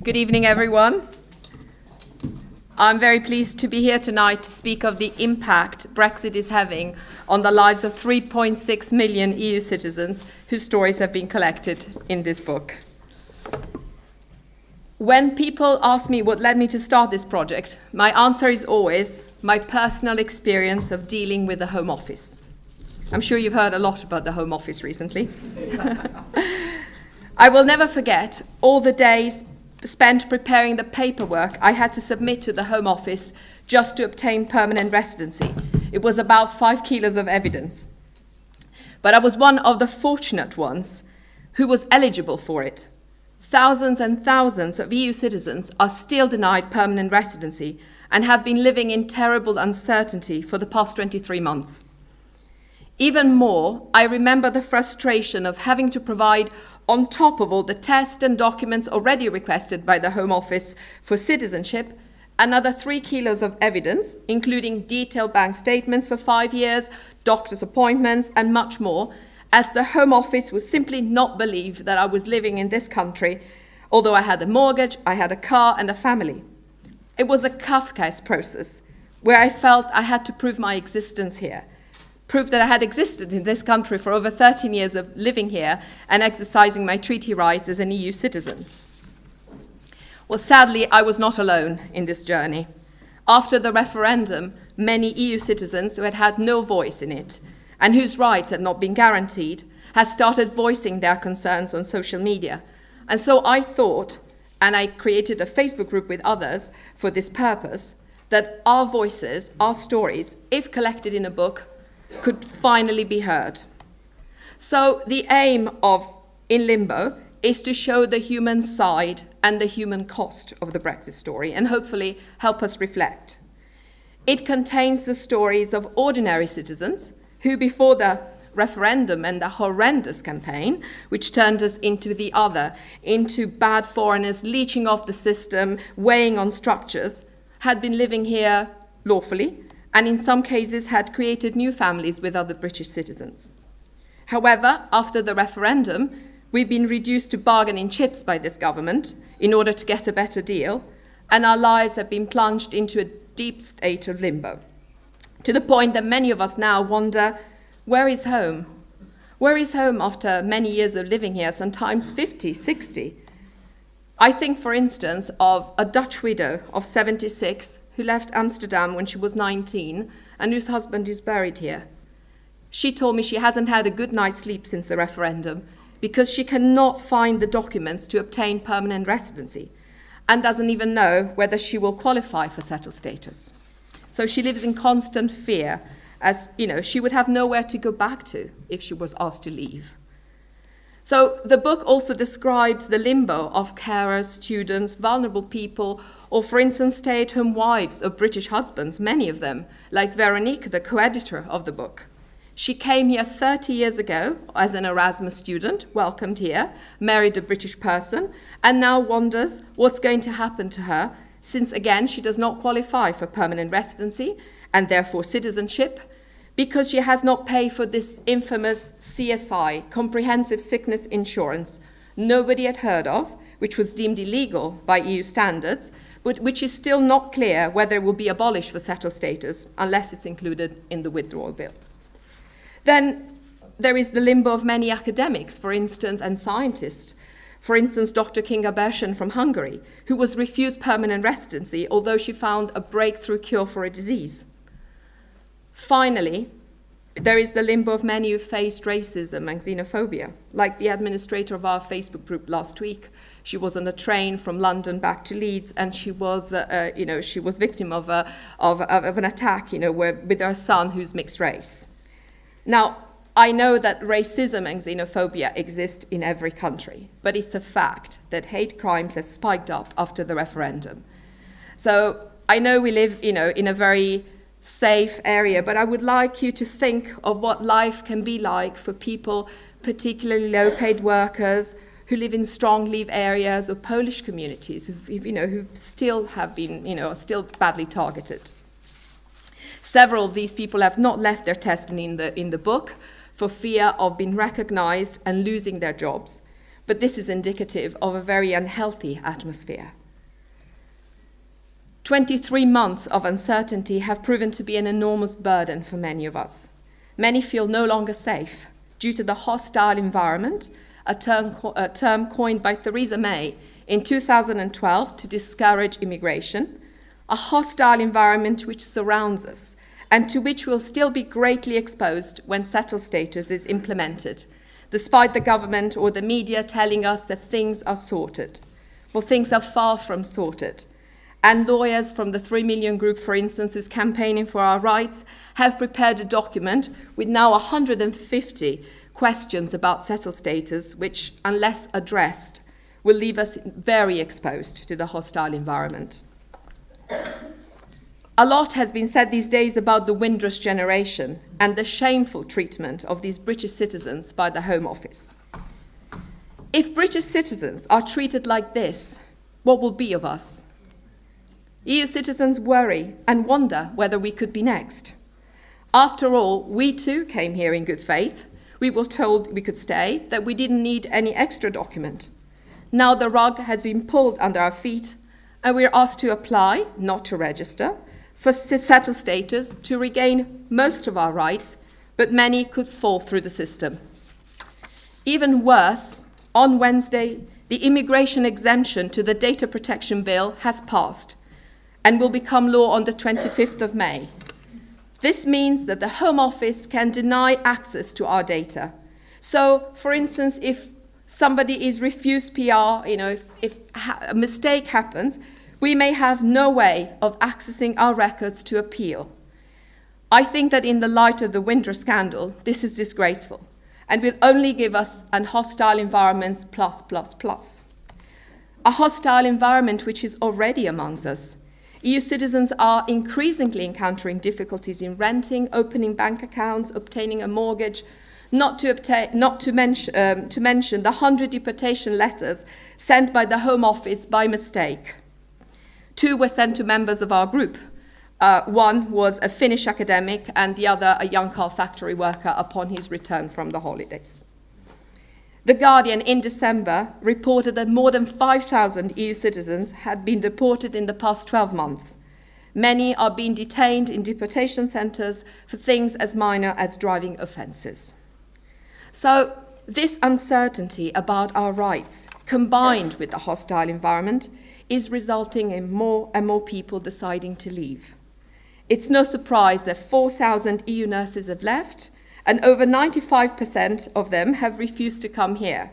Good evening, everyone. I'm very pleased to be here tonight to speak of the impact Brexit is having on the lives of 3.6 million EU citizens whose stories have been collected in this book. When people ask me what led me to start this project, my answer is always my personal experience of dealing with the Home Office. I'm sure you've heard a lot about the Home Office recently. I will never forget all the days spent preparing the paperwork I had to submit to the Home Office just to obtain permanent residency. It was about 5 kilos of evidence. But I was one of the fortunate ones who was eligible for it. Thousands and thousands of EU citizens are still denied permanent residency and have been living in terrible uncertainty for the past 23 months. Even more, I remember the frustration of having to provide, on top of all the tests and documents already requested by the Home Office for citizenship, another 3 kilos of evidence, including detailed bank statements for 5 years, doctor's appointments, and much more, as the Home Office would simply not believe that I was living in this country, although I had a mortgage, I had a car, and a family. It was a Kafkaesque process, where I felt I had to prove my existence here, prove that I had existed in this country for over 13 years of living here and exercising my treaty rights as an EU citizen. Well, sadly, I was not alone in this journey. After the referendum, many EU citizens who had had no voice in it and whose rights had not been guaranteed had started voicing their concerns on social media. And so I thought, and I created a Facebook group with others for this purpose, that our voices, our stories, if collected in a book, could finally be heard. So the aim of In Limbo is to show the human side and the human cost of the Brexit story and hopefully help us reflect. It contains the stories of ordinary citizens who, before the referendum and the horrendous campaign, which turned us into the other, into bad foreigners leeching off the system, weighing on structures, had been living here lawfully, and in some cases had created new families with other British citizens. However, after the referendum, we've been reduced to bargaining chips by this government in order to get a better deal, and our lives have been plunged into a deep state of limbo, to the point that many of us now wonder, where is home? Where is home after many years of living here, sometimes 50, 60? I think, for instance, of a Dutch widow of 76 who left Amsterdam when she was 19 and whose husband is buried here. She told me she hasn't had a good night's sleep since the referendum because she cannot find the documents to obtain permanent residency and doesn't even know whether she will qualify for settled status. So she lives in constant fear, as she would have nowhere to go back to if she was asked to leave. So the book also describes the limbo of carers, students, vulnerable people, or for instance, stay-at-home wives of British husbands, many of them, like Veronique, the co-editor of the book. She came here 30 years ago as an Erasmus student, welcomed here, married a British person, and now wonders what's going to happen to her, since again, she does not qualify for permanent residency and therefore citizenship, because she has not paid for this infamous CSI, Comprehensive Sickness Insurance, nobody had heard of, which was deemed illegal by EU standards, but which is still not clear whether it will be abolished for settled status unless it's included in the withdrawal bill. Then there is the limbo of many academics, for instance, and scientists. For instance, Dr. Kinga Bershen from Hungary, who was refused permanent residency, although she found a breakthrough cure for a disease. Finally, there is the limbo of many who faced racism and xenophobia, like the administrator of our Facebook group last week. She was on a train from London back to Leeds, and she was victim of an attack, with her son who's mixed race. Now, I know that racism and xenophobia exist in every country, but it's a fact that hate crimes have spiked up after the referendum. So I know we live, in a very safe area, but I would like you to think of what life can be like for people, particularly low-paid workers who live in strong leave areas or Polish communities who still have been, are still badly targeted. Several of these people have not left their testimony in the book for fear of being recognized and losing their jobs. but this is indicative of a very unhealthy atmosphere. 23 months of uncertainty have proven to be an enormous burden for many of us. Many feel no longer safe due to the hostile environment, a term coined by Theresa May in 2012 to discourage immigration, a hostile environment which surrounds us and to which we'll still be greatly exposed when settled status is implemented, despite the government or the media telling us that things are sorted. Well, things are far from sorted. And lawyers from the 3 Million Group, for instance, who's campaigning for our rights, have prepared a document with now 150 questions about settled status, which, unless addressed, will leave us very exposed to the hostile environment. A lot has been said these days about the Windrush generation and the shameful treatment of these British citizens by the Home Office. If British citizens are treated like this, what will be of us? EU citizens worry and wonder whether we could be next. After all, we too came here in good faith. We were told we could stay, that we didn't need any extra document. Now the rug has been pulled under our feet, and we're asked to apply, not to register, for settled status to regain most of our rights, but many could fall through the system. Even worse, on Wednesday, the immigration exemption to the Data Protection Bill has passed and will become law on the 25th of May. This means that the Home Office can deny access to our data. So, for instance, if somebody is refused PR, if a mistake happens, we may have no way of accessing our records to appeal. I think that in the light of the Windrush scandal, this is disgraceful and will only give us an hostile environment plus. A hostile environment which is already amongst us. EU citizens are increasingly encountering difficulties in renting, opening bank accounts, obtaining a mortgage, not to mention the 100 deportation letters sent by the Home Office by mistake. 2 were sent to members of our group. One was a Finnish academic and the other a young car factory worker upon his return from the holidays. The Guardian in December reported that more than 5,000 EU citizens had been deported in the past 12 months. Many are being detained in deportation centres for things as minor as driving offences. So this uncertainty about our rights, combined with the hostile environment, is resulting in more and more people deciding to leave. It's no surprise that 4,000 EU nurses have left, and over 95% of them have refused to come here.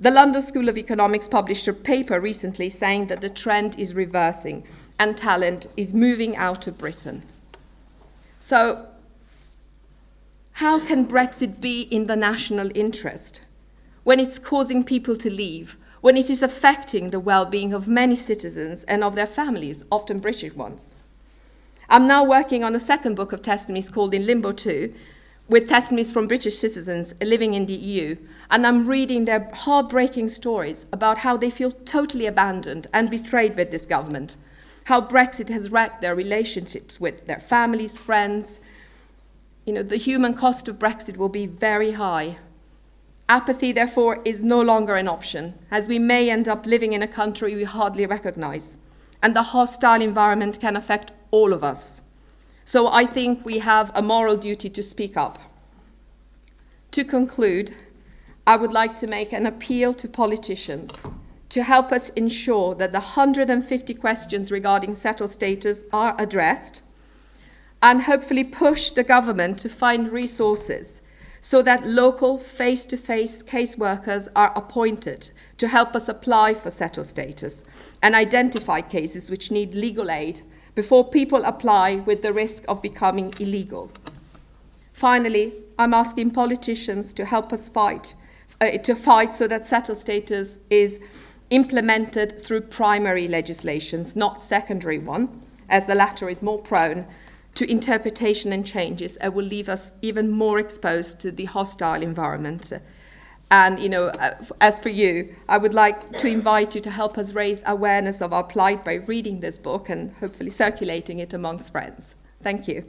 The London School of Economics published a paper recently saying that the trend is reversing and talent is moving out of Britain. So, how can Brexit be in the national interest when it's causing people to leave, when it is affecting the well-being of many citizens and of their families, often British ones? I'm now working on a second book of testimonies called In Limbo 2, with testimonies from British citizens living in the EU, and I'm reading their heartbreaking stories about how they feel totally abandoned and betrayed with this government, how Brexit has wrecked their relationships with their families, friends. The human cost of Brexit will be very high. Apathy, therefore, is no longer an option, as we may end up living in a country we hardly recognise, and the hostile environment can affect all of us. So I think we have a moral duty to speak up. To conclude, I would like to make an appeal to politicians to help us ensure that the 150 questions regarding settled status are addressed, and hopefully push the government to find resources so that local face-to-face caseworkers are appointed to help us apply for settled status and identify cases which need legal aid before people apply with the risk of becoming illegal. Finally, I'm asking politicians to help us fight so that settled status is implemented through primary legislations, not secondary one, as the latter is more prone to interpretation and changes and will leave us even more exposed to the hostile environment. And, as for you, I would like to invite you to help us raise awareness of our plight by reading this book and hopefully circulating it amongst friends. Thank you.